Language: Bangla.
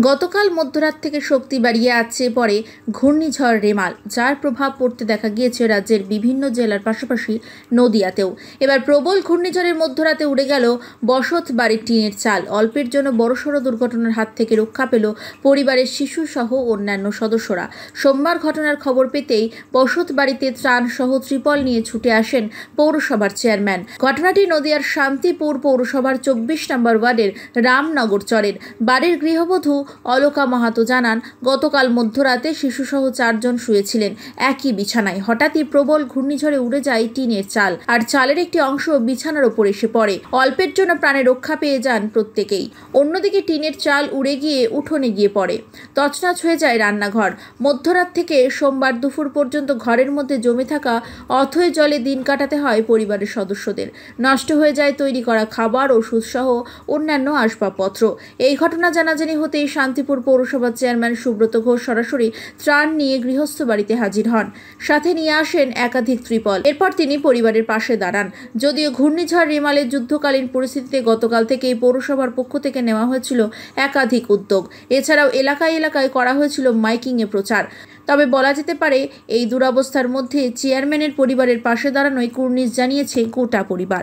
গতকাল মধ্যরাত থেকে শক্তি বাড়িয়ে আসছে পরে ঘূর্ণিঝড় রেমাল, যার প্রভাব পড়তে দেখা গিয়েছে রাজ্যের বিভিন্ন জেলার পাশাপাশি নদিয়াতেও। এবার প্রবল ঘূর্ণিঝড়ের মধ্যরাতে উড়ে গেল বসত বাড়ির টিনের চাল। অল্পের জন্য বড়সড় দুর্ঘটনার হাত থেকে রক্ষা পেল পরিবারের শিশু সহ অন্যান্য সদস্যরা। সোমবার ঘটনার খবর পেতেই বসত বাড়িতে ত্রাণ সহ ত্রিপল নিয়ে ছুটে আসেন পৌরসভার চেয়ারম্যান। ঘটনাটি নদিয়ার শান্তিপুর পৌরসভার 24 নম্বর ওয়ার্ডের রামনগর চরের। বাড়ির গৃহবধূ অলকা মাহাতো জানান, গতকাল মধ্যরাতে শিশুসহ 4 জন শুয়েছিলেন একই বিছানায়। হঠাৎই প্রবল ঘূর্ণিঝড়ে উড়ে যায় টিনের চাল, আর চালের একটি অংশ বিছানার ওপর এসে পড়ে। অল্পের জন্য প্রাণে রক্ষা পেয়ে যান প্রত্যেকেই। অন্যদিকে টিনের চাল উড়ে গিয়ে উঠোনে গিয়ে পড়ে, তছনছ হয়ে যায় রান্নাঘর। মধ্যরাত থেকে সোমবার দুপুর পর্যন্ত ঘরের মধ্যে জমে থাকা অথৈ জলে দিন কাটাতে হয় পরিবারের সদস্যদের। নষ্ট হয়ে যায় তৈরি করা খাবার, ওষুধ সহ অন্যান্য আসবাবপত্র। এই ঘটনা জানাজানি হতেই শান্তিপুর পৌরসভার চেয়ারম্যান সুব্রত ঘোষ সরাসরি ত্রাণ নিয়ে গৃহস্থ বাড়িতে হাজির হন। সাথে নিয়ে আসেন একাধিক ত্রিপল। এরপর তিনি পরিবারের পাশে দাঁড়ান। যদিও ঘূর্ণিঝড় রেমালের যুদ্ধকালীন পরিস্থিতিতে গতকাল থেকেই পৌরসভার পক্ষ থেকে নেওয়া হয়েছিল একাধিক উদ্যোগ। এছাড়াও এলাকায় এলাকায় করা হয়েছিল মাইকিংয়ে প্রচার। তবে বলা যেতে পারে, এই দুরবস্থার মধ্যে চেয়ারম্যানের পরিবারের পাশে দাঁড়ানোয় কুর্নিশ জানিয়েছে গোটা পরিবার।